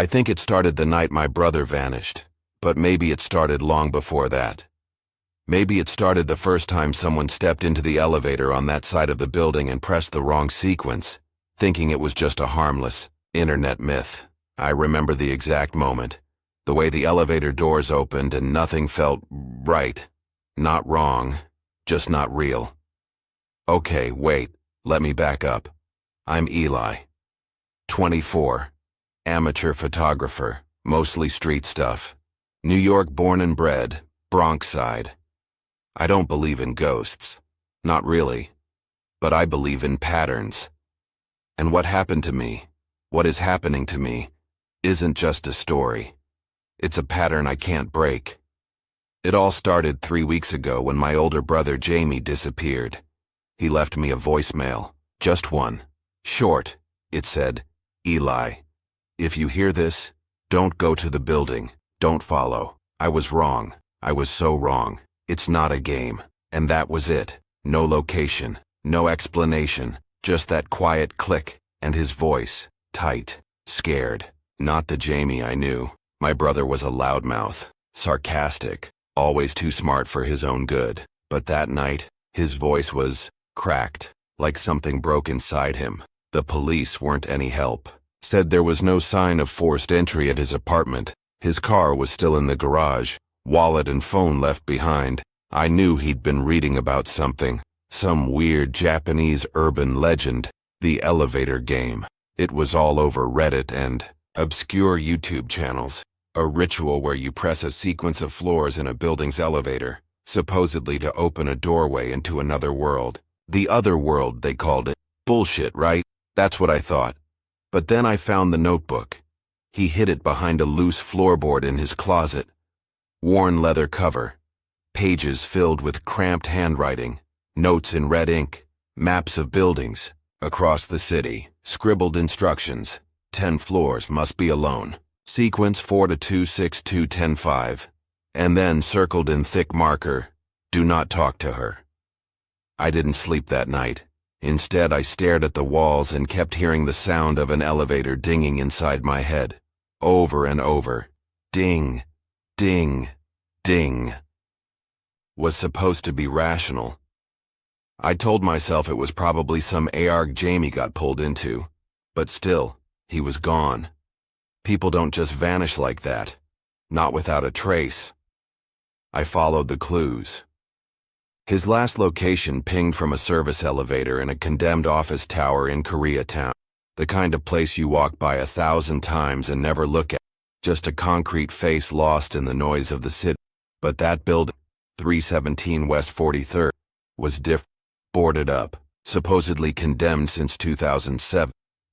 I think it started the night my brother vanished, but maybe it started long before that. Maybe it started the first time someone stepped into the elevator on that side of the building and pressed the wrong sequence, thinking it was just a harmless internet myth. I remember the exact moment, the way the elevator doors opened and nothing felt right. Not wrong, just not real. Okay, wait, let me back up. I'm Eli. 24. Amateur photographer, mostly street stuff. New York born and bred, Bronx side. I don't believe in ghosts. Not really. But I believe in patterns. And what happened to me, what is happening to me, isn't just a story. It's a pattern I can't break. It all started 3 weeks ago when my older brother Jamie disappeared. He left me a voicemail, just one. Short, it said, Eli, if you hear this, don't go to the building, don't follow. I was wrong. I was so wrong. It's not a game. And that was it. No location, no explanation, just that quiet click, and his voice, tight, scared. Not the Jamie I knew. My brother was a loudmouth, sarcastic, always too smart for his own good. But that night, his voice was cracked, like something broke inside him. The police weren't any help. Said there was no sign of forced entry at his apartment. His car was still in the garage, wallet and phone left behind. I knew he'd been reading about something, some weird Japanese urban legend, the elevator game. It was all over Reddit and obscure YouTube channels. A ritual where you press a sequence of floors in a building's elevator, supposedly to open a doorway into another world. The other world, they called it. Bullshit, right? That's what I thought. But then I found the notebook. He hid it behind a loose floorboard in his closet. Worn leather cover. Pages filled with cramped handwriting. Notes in red ink. Maps of buildings. Across the city. Scribbled instructions. 10 floors must be alone. Sequence 4 to 2 6 2 10 5. And then circled in thick marker, do not talk to her. I didn't sleep that night. Instead, I stared at the walls and kept hearing the sound of an elevator dinging inside my head. Over and over. Ding, ding, ding. Was supposed to be rational. I told myself it was probably some ARG Jamie got pulled into. But still, he was gone. People don't just vanish like that. Not without a trace. I followed the clues. His last location pinged from a service elevator in a condemned office tower in Koreatown. The kind of place you walk by 1,000 times and never look at. Just a concrete face lost in the noise of the city. But that building, 317 West 43rd, was different. Boarded up, supposedly condemned since 2007.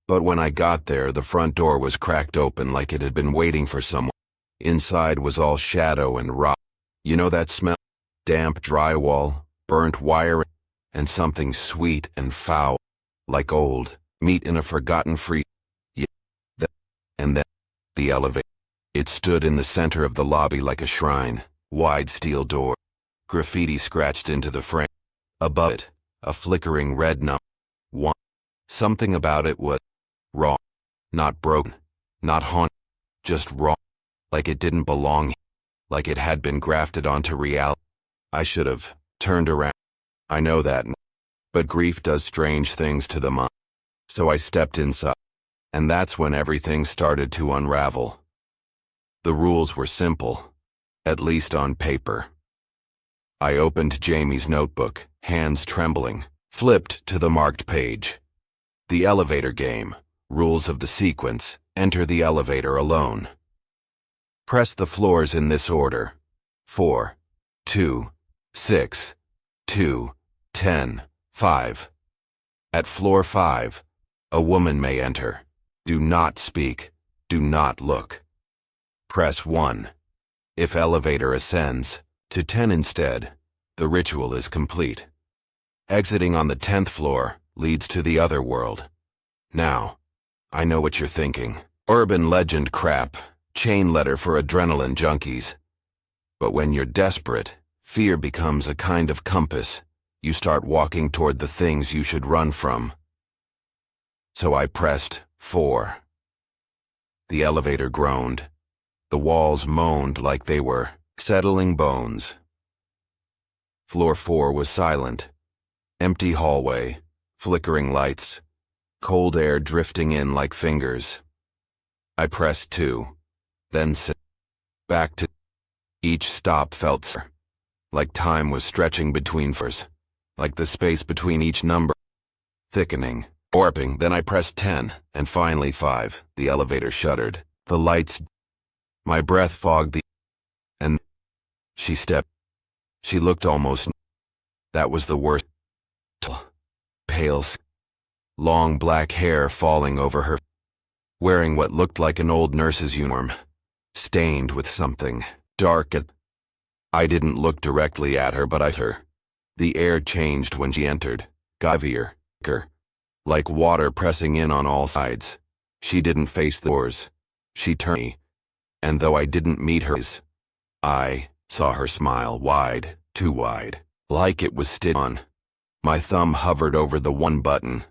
But when I got there, the front door was cracked open like it had been waiting for someone. Inside was all shadow and rot. You know that smell? Damp drywall, burnt wire, and something sweet and foul, like old meat in a forgotten freezer. Yeah, and then the elevator. It stood in the center of the lobby like a shrine, wide steel door, graffiti scratched into the frame. Above it, a flickering red number. 1. Something about it was wrong. Not broken, not haunted, just wrong. Like it didn't belong, like it had been grafted onto reality. I should have turned around. I know that, but grief does strange things to the mind. So I stepped inside, and that's when everything started to unravel. The rules were simple, at least on paper. I opened Jamie's notebook, hands trembling, flipped to the marked page. The elevator game, rules of the sequence, enter the elevator alone. Press the floors in this order. 4, 2, 6, 2, 10, 5. At floor 5, a woman may enter. Do not speak. Do not look. Press 1. If elevator ascends, to 10 instead, the ritual is complete. Exiting on the 10th floor leads to the other world. Now, I know what you're thinking. Urban legend crap, chain letter for adrenaline junkies. But when you're desperate, fear becomes a kind of compass. You start walking toward the things you should run from. So I pressed 4. The elevator groaned. The walls moaned like they were settling bones. Floor 4 was silent. Empty hallway, flickering lights, cold air drifting in like fingers. I pressed 2, then back to. Each stop felt like time was stretching between floors, like the space between each number thickening, warping. Then I pressed 10, and finally 5. The elevator shuddered. The lights. My breath fogged and she stepped. She looked almost. That was the worst. Pale, long black hair falling over her, wearing what looked like an old nurse's uniform, stained with something dark. I didn't look directly at her, but at her. The air changed when she entered, heavier, like water pressing in on all sides. She didn't face the doors. She turned me, and though I didn't meet her eyes, I saw her smile wide, too wide, like it was stitched on. My thumb hovered over the one button.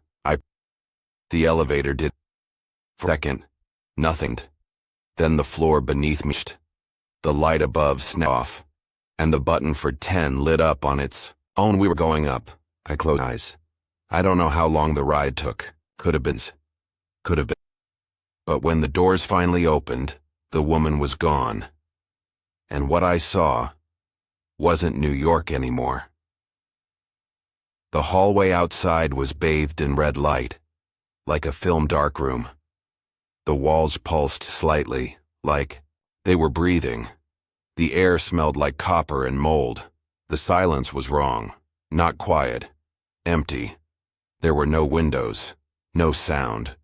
The elevator did. For a second, nothing. Then the floor beneath me. The light above snapped off, and the button for 10 lit up on its own. We were going up. I closed my eyes. I don't know how long the ride took. Could have been. But when the doors finally opened, the woman was gone. And what I saw wasn't New York anymore. The hallway outside was bathed in red light, like a film darkroom. The walls pulsed slightly, like they were breathing. The air smelled like copper and mold. The silence was wrong, not quiet, empty. There were no windows, no sound,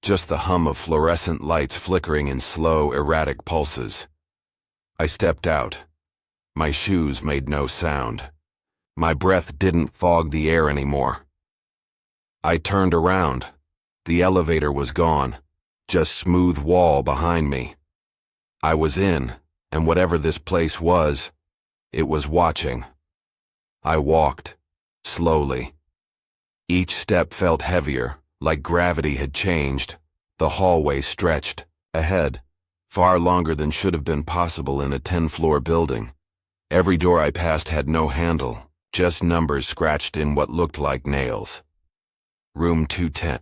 just the hum of fluorescent lights flickering in slow, erratic pulses. I stepped out. My shoes made no sound. My breath didn't fog the air anymore. I turned around. The elevator was gone, just smooth wall behind me. I was in, and whatever this place was, it was watching. I walked, slowly. Each step felt heavier, like gravity had changed. The hallway stretched ahead, far longer than should have been possible in a 10-floor building. Every door I passed had no handle, just numbers scratched in what looked like nails. Room 210.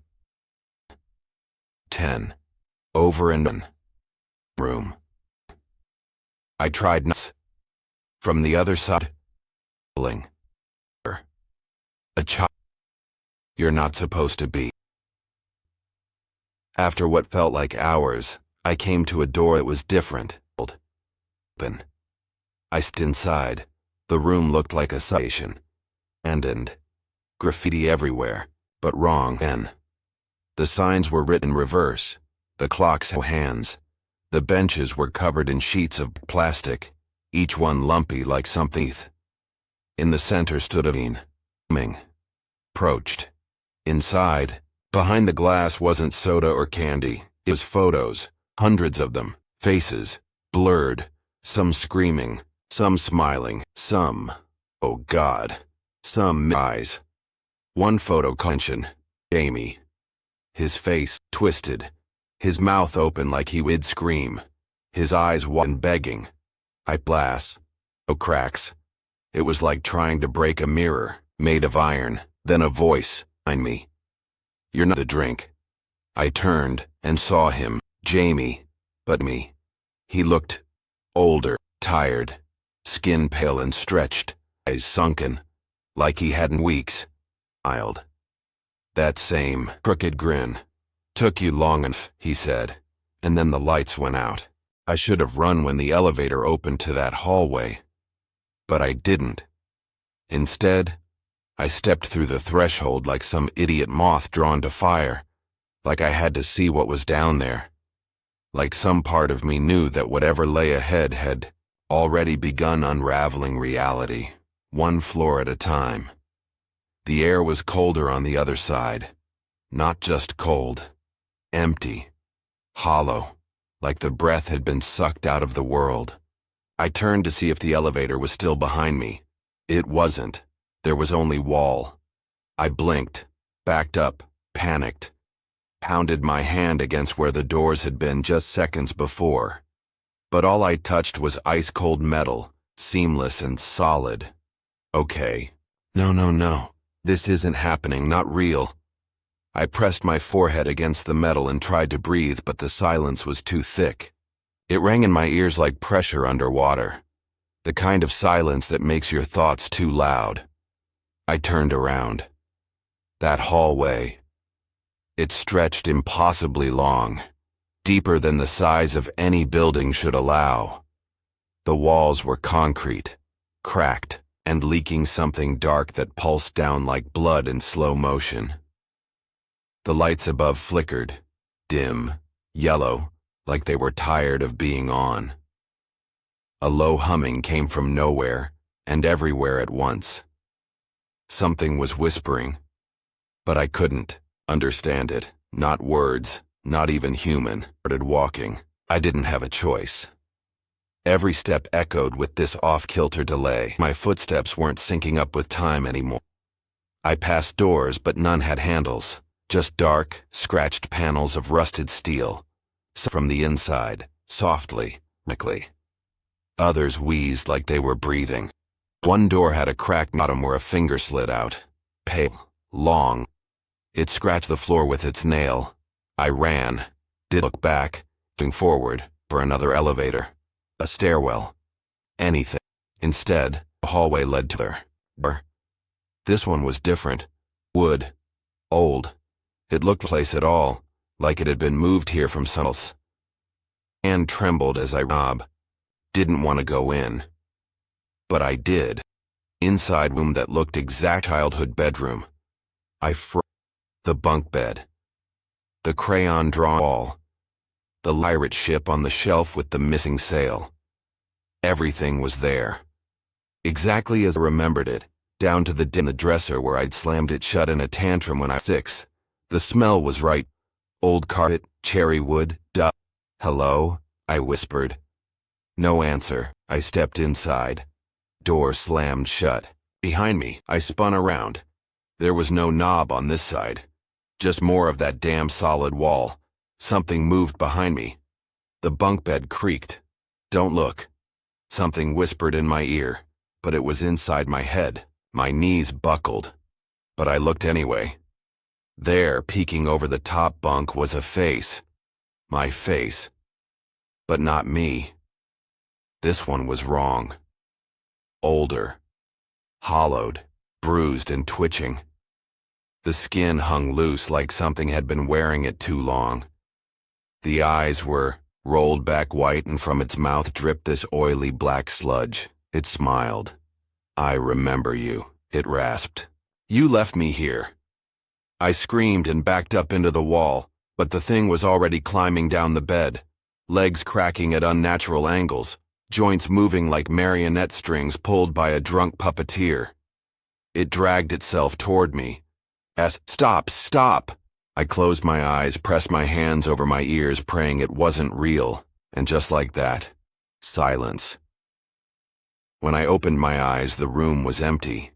10. Over and on. Room. I tried not. From the other side. A child. You're not supposed to be. After what felt like hours, I came to a door that was different. Open. I stood inside. The room looked like a station. And graffiti everywhere, but wrong. The signs were written in reverse. The clocks had hands. The benches were covered in sheets of plastic, each one lumpy like something. In the center stood a bean. Approached. Inside, behind the glass wasn't soda or candy. It was photos, hundreds of them, faces, blurred, some screaming, some smiling, some, oh God, some eyes. One photo mentioned Jamie. His face twisted, his mouth open like he would scream, his eyes wide and begging. I blast. No cracks. It was like trying to break a mirror, made of iron. Then a voice behind me. You're not the drink. I turned and saw him, Jamie, but me. He looked older, tired, skin pale and stretched, eyes sunken, like he hadn't weeks. Smiled. That same crooked grin. Took you long enough, he said, and then the lights went out. I should have run when the elevator opened to that hallway. But I didn't. Instead, I stepped through the threshold like some idiot moth drawn to fire, like I had to see what was down there. Like some part of me knew that whatever lay ahead had already begun unraveling reality, one floor at a time. The air was colder on the other side. Not just cold. Empty. Hollow. Like the breath had been sucked out of the world. I turned to see if the elevator was still behind me. It wasn't. There was only wall. I blinked, backed up, panicked. Pounded my hand against where the doors had been just seconds before. But all I touched was ice-cold metal, seamless and solid. Okay. No. This isn't happening, not real. I pressed my forehead against the metal and tried to breathe, but the silence was too thick. It rang in my ears like pressure underwater. The kind of silence that makes your thoughts too loud. I turned around. That hallway. It stretched impossibly long, deeper than the size of any building should allow. The walls were concrete, cracked, and leaking something dark that pulsed down like blood in slow motion. The lights above flickered, dim, yellow, like they were tired of being on. A low humming came from nowhere and everywhere at once. Something was whispering, but I couldn't understand it. Not words, not even human. I started walking. I didn't have a choice. Every step echoed with this off-kilter delay. My footsteps weren't syncing up with time anymore. I passed doors, but none had handles. Just dark, scratched panels of rusted steel. Some from the inside, softly, rhythmically. Others wheezed like they were breathing. One door had a cracked bottom where a finger slid out. Pale, long. It scratched the floor with its nail. I ran, did look back, moving forward, for another elevator. A stairwell. Anything. Instead, the hallway led to their door. This one was different. Wood. Old. It looked place at all, like it had been moved here from somewhere else. Hand trembled as I knobbed. Didn't want to go in. But I did. Inside room that looked exact childhood bedroom. I froze. The bunk bed. The crayon drawn wall. The pirate ship on the shelf with the missing sail. Everything was there. Exactly as I remembered it, down to the dresser where I'd slammed it shut in a tantrum when I was 6. The smell was right. Old carpet, cherry wood, duh. Hello? I whispered. No answer. I stepped inside. Door slammed shut. Behind me, I spun around. There was no knob on this side. Just more of that damn solid wall. Something moved behind me. The bunk bed creaked. Don't look. Something whispered in my ear, but it was inside my head. My knees buckled. But I looked anyway. There, peeking over the top bunk, was a face. My face. But not me. This one was wrong. Older. Hollowed, bruised and twitching. The skin hung loose like something had been wearing it too long. The eyes were rolled back white, and from its mouth dripped this oily black sludge. It smiled. I remember you, it rasped. You left me here. I screamed and backed up into the wall, but the thing was already climbing down the bed, legs cracking at unnatural angles, joints moving like marionette strings pulled by a drunk puppeteer. It dragged itself toward me. Stop, stop! I closed my eyes, pressed my hands over my ears, praying it wasn't real, and just like that, silence. When I opened my eyes, the room was empty.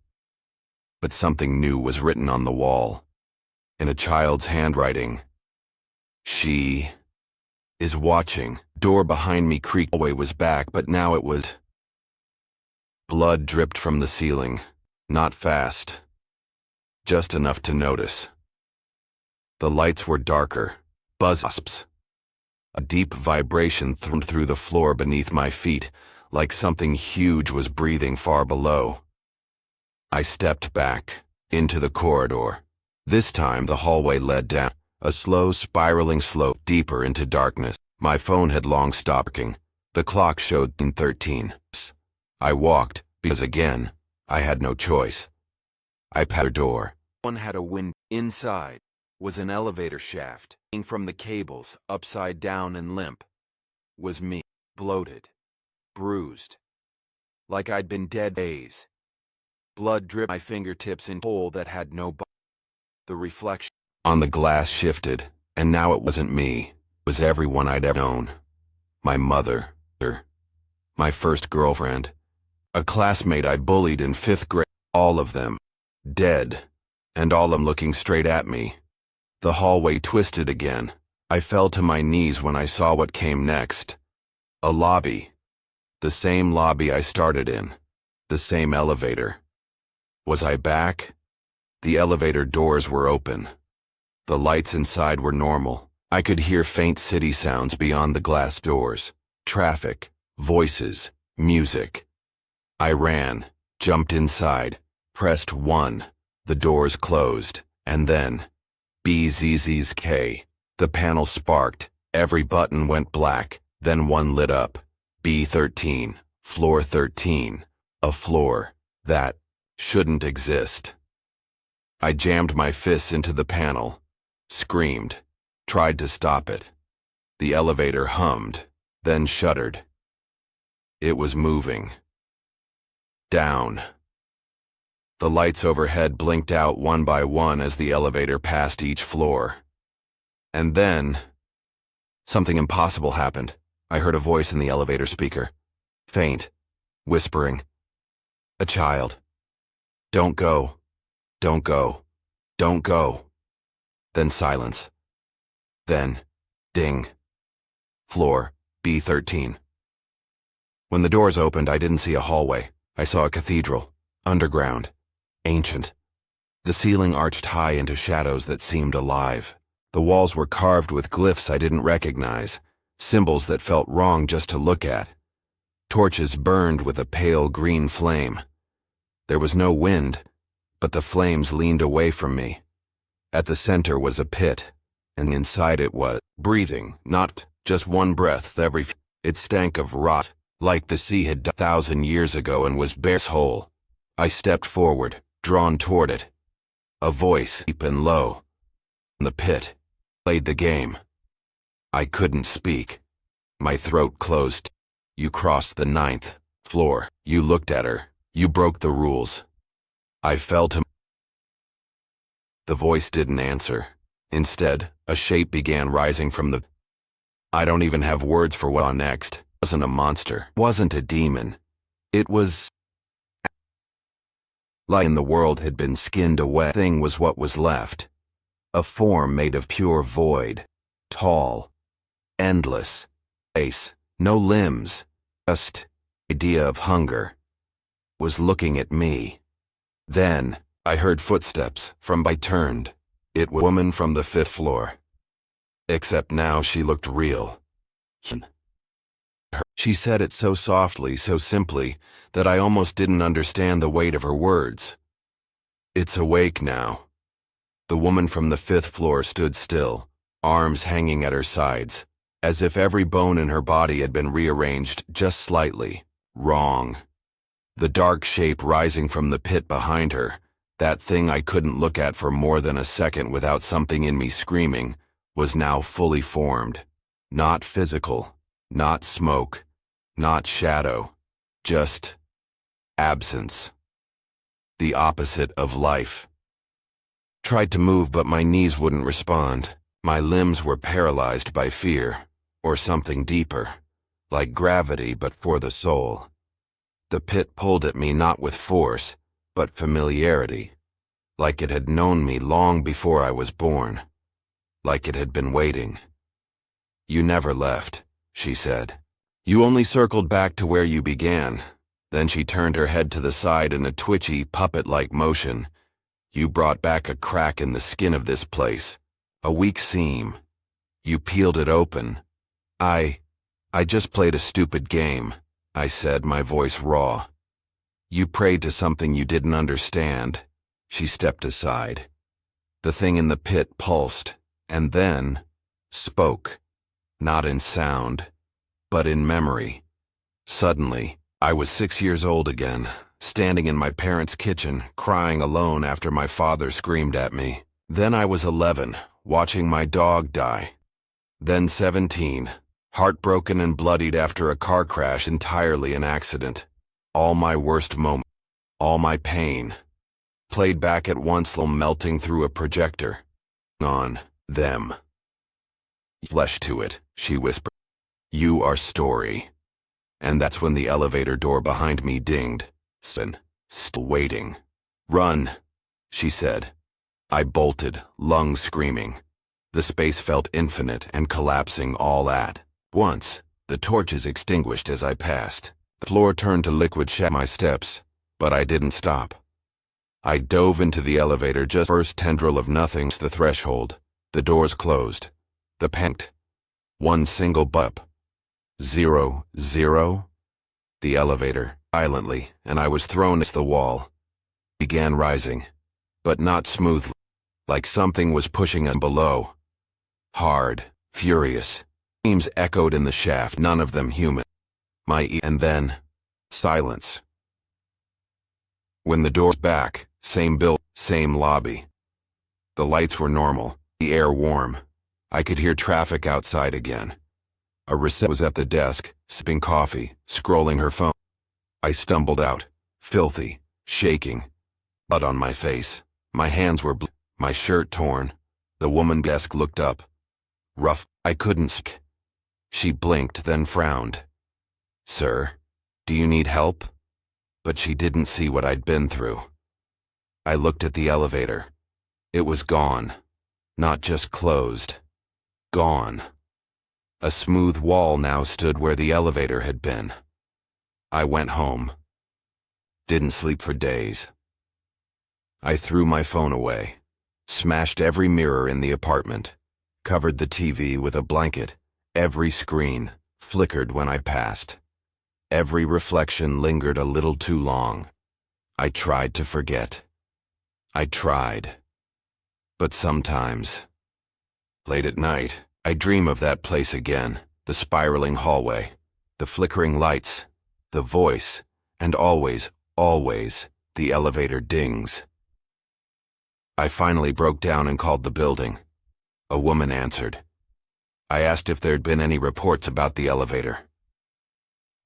But something new was written on the wall, in a child's handwriting. She is watching. Door behind me creaked. The hallway was back, but now it was. Blood dripped from the ceiling, not fast. Just enough to notice. The lights were darker, buzz-wasps. A deep vibration thrummed through the floor beneath my feet, like something huge was breathing far below. I stepped back, into the corridor. This time the hallway led down, a slow spiraling slope deeper into darkness. My phone had long stopped working. The clock showed 13. I walked, because again, I had no choice. I passed her door. One had a window. Inside was an elevator shaft, hanging from the cables, upside down and limp. Was me, bloated, bruised, like I'd been dead days. Blood dripped my fingertips into a hole that had no bottom. The reflection on the glass shifted, and now it wasn't me. It was everyone I'd ever known. My mother, my first girlfriend, a classmate I bullied in 5th grade, all of them dead. And all of them looking straight at me. The hallway twisted again. I fell to my knees when I saw what came next. A lobby. The same lobby I started in. The same elevator. Was I back? The elevator doors were open. The lights inside were normal. I could hear faint city sounds beyond the glass doors. Traffic, voices, music. I ran, jumped inside, pressed 1. The doors closed, and then BZZK. The panel sparked, every button went black, then one lit up. B13, floor 13, a floor that shouldn't exist. I jammed my fists into the panel, screamed, tried to stop it. The elevator hummed, then shuddered. It was moving. Down. The lights overhead blinked out one by one as the elevator passed each floor. And then, something impossible happened. I heard a voice in the elevator speaker. Faint, whispering. A child. Don't go. Don't go. Don't go. Then silence. Then, ding. Floor, B13. When the doors opened, I didn't see a hallway. I saw a cathedral, underground, ancient. The ceiling arched high into shadows that seemed alive. The walls were carved with glyphs I didn't recognize, symbols that felt wrong just to look at. Torches burned with a pale green flame. There was no wind, but the flames leaned away from me. At the center was a pit, and inside it was breathing, not just one breath every. It stank of rot, like the sea had died 1,000 years ago and was bare whole. I stepped forward, drawn toward it. A voice, deep and low. The pit. Played the game. I couldn't speak. My throat closed. You crossed the 9th floor. You looked at her. You broke the rules. I fell to. The voice didn't answer. Instead, a shape began rising from the. I don't even have words for what on next. It wasn't a monster. It wasn't a demon. It was. Like in the world had been skinned away. Thing was what was left. A form made of pure void. Tall. Endless. Face. No limbs. Just. Idea of hunger. Was looking at me. Then, I heard footsteps I turned. It was a woman from the 5th floor. Except now she looked real. She said it so softly, so simply, that I almost didn't understand the weight of her words. It's awake now. The woman from the 5th floor stood still, arms hanging at her sides, as if every bone in her body had been rearranged just slightly, wrong. The dark shape rising from the pit behind her, that thing I couldn't look at for more than a second without something in me screaming, was now fully formed. Not physical, not smoke, not shadow, just absence. The opposite of life. Tried to move, but my knees wouldn't respond. My limbs were paralyzed by fear, or something deeper, like gravity but for the soul. The pit pulled at me not with force, but familiarity, like it had known me long before I was born, like it had been waiting. You never left, she said. You only circled back to where you began. Then she turned her head to the side in a twitchy, puppet-like motion. You brought back a crack in the skin of this place, a weak seam. You peeled it open. I just played a stupid game, I said, my voice raw. You prayed to something you didn't understand. She stepped aside. The thing in the pit pulsed, and then spoke, not in sound, but in memory. Suddenly, I was 6 years old again, standing in my parents' kitchen, crying alone after my father screamed at me. Then I was 11, watching my dog die. Then 17, heartbroken and bloodied after a car crash, entirely an accident. All my worst moments, all my pain, played back at once, melting through a projector. On them. Flesh to it, she whispered. You are story. And that's when the elevator door behind me dinged. Still waiting. Run, she said. I bolted, lungs screaming. The space felt infinite and collapsing all at once. The torches extinguished as I passed. The floor turned to liquid my steps, but I didn't stop. I dove into the elevator just first tendril of nothing's the threshold. The doors closed. The panicked. One single bump. 0, 0. The elevator, violently, and I was thrown against the wall. Began rising, but not smoothly, like something was pushing us below. Hard, furious. Screams echoed in the shaft, none of them human. And then, silence. When the doors back, same build, same lobby. The lights were normal, the air warm. I could hear traffic outside again. A receptionist was at the desk, sipping coffee, scrolling her phone. I stumbled out, filthy, shaking. Blood on my face. My hands were my shirt torn. The woman desk looked up. Rough, I couldn't speak. She blinked, then frowned. Sir, do you need help? But she didn't see what I'd been through. I looked at the elevator. It was gone. Not just closed. Gone. A smooth wall now stood where the elevator had been. I went home. Didn't sleep for days. I threw my phone away, smashed every mirror in the apartment, covered the TV with a blanket. Every screen flickered when I passed. Every reflection lingered a little too long. I tried to forget. I tried. But sometimes, late at night, I dream of that place again, the spiraling hallway, the flickering lights, the voice, and always, always, the elevator dings. I finally broke down and called the building. A woman answered. I asked if there'd been any reports about the elevator.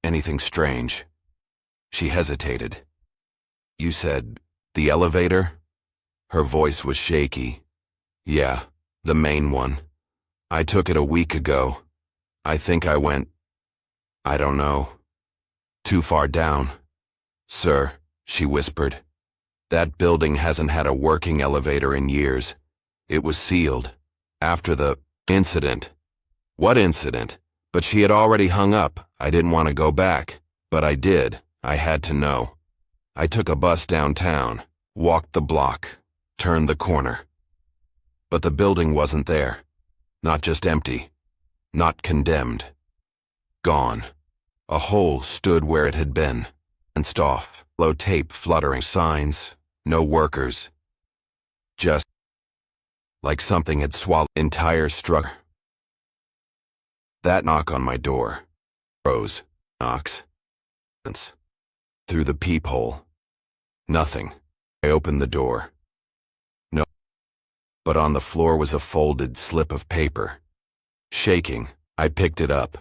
Anything strange? She hesitated. You said, the elevator? Her voice was shaky. Yeah, the main one. I took it a week ago. I think I went, I don't know, too far down. Sir, she whispered. That building hasn't had a working elevator in years. It was sealed. After the incident. What incident? But she had already hung up. I didn't want to go back. But I did. I had to know. I took a bus downtown, walked the block, turned the corner. But the building wasn't there. Not just empty. Not condemned. Gone. A hole stood where it had been. Fenced off. Low tape fluttering. Signs. No workers. Just like something had swallowed entire structure. That knock on my door. Rose. Knocks. Through the peephole. Nothing. I opened the door. No. But on the floor was a folded slip of paper. Shaking, I picked it up.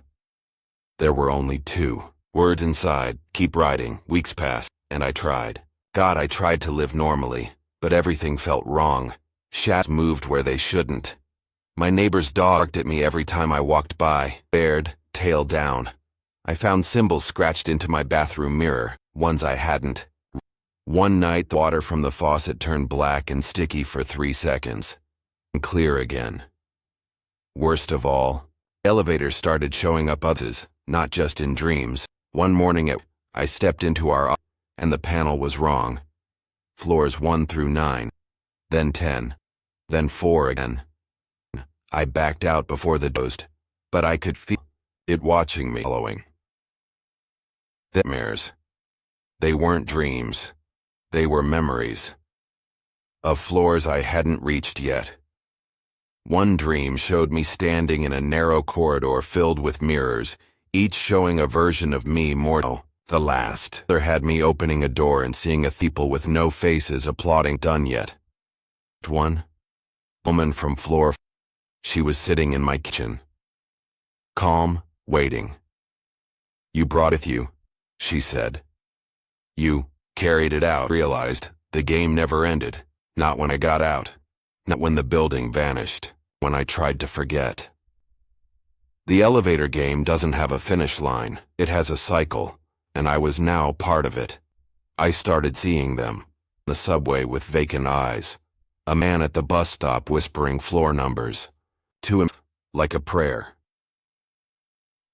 There were only 2 words inside. Keep writing. Weeks passed, and I tried. God, I tried to live normally, but everything felt wrong. Shadows moved where they shouldn't. My neighbor's dog barked at me every time I walked by, bared, tail down. I found symbols scratched into my bathroom mirror, ones I hadn't. One night, the water from the faucet turned black and sticky for 3 seconds, and clear again. Worst of all, elevators started showing up others, not just in dreams. One morning I stepped into our office, and the panel was wrong. Floors 1 through 9, then 10, then 4 again. I backed out before the dozed, but I could feel it watching me following. Nightmares. They weren't dreams. They were memories. Of floors I hadn't reached yet. One dream showed me standing in a narrow corridor filled with mirrors, each showing a version of me more. The last had me opening a door and seeing a people with no faces applauding. Done yet. One woman from floor. She was sitting in my kitchen. Calm, waiting. You brought it with you, she said. You carried it out. Realized the game never ended. Not when I got out. Not when the building vanished. When I tried to forget. The elevator game doesn't have a finish line. It has a cycle. And I was now part of it. I started seeing them. The subway with vacant eyes. A man at the bus stop whispering floor numbers. To him, like a prayer.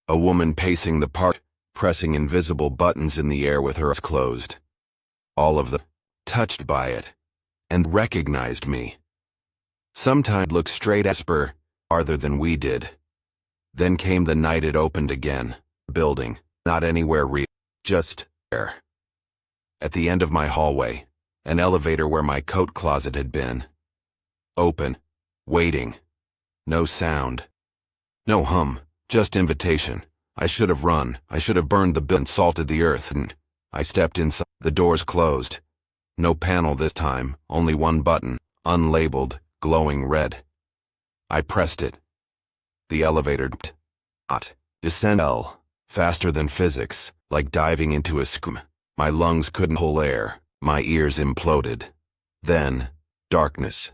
A woman pacing the park, pressing invisible buttons in the air with her eyes closed. All of them, touched by it, and recognized me. Sometimes looked straight at us, farther than we did. Then came the night it opened again. Building, not anywhere real, just there. At the end of my hallway, an elevator where my coat closet had been. Open, waiting. No sound. No hum, just invitation. I should have run. I should have burned the bill and salted the earth, and I stepped inside. The doors closed. No panel this time, only one button, unlabeled, glowing red. I pressed it. The elevator descend faster than physics, like diving into a scum. My lungs couldn't hold air, my ears imploded. Then, darkness.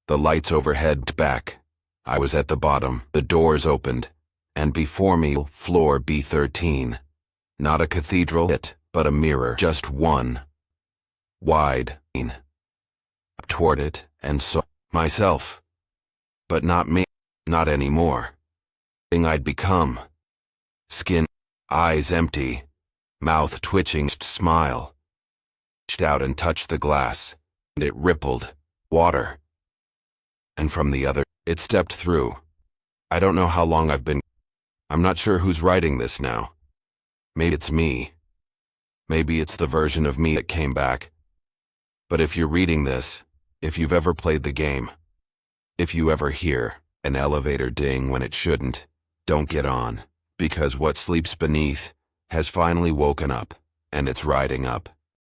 The lights overhead back. I was at the bottom, the doors opened, and before me, floor B13. Not a cathedral, but a mirror, just one. Wide, toward it, and saw myself. But not me, not anymore. Thing I'd become. Skin, eyes empty, mouth twitching, smile. Reached out and touched the glass, and it rippled, water. And from the other, it stepped through. I don't know how long I've been. I'm not sure who's writing this now. Maybe it's me. Maybe it's the version of me that came back. But if you're reading this, if you've ever played the game, if you ever hear an elevator ding when it shouldn't, don't get on, because what sleeps beneath has finally woken up, and it's riding up.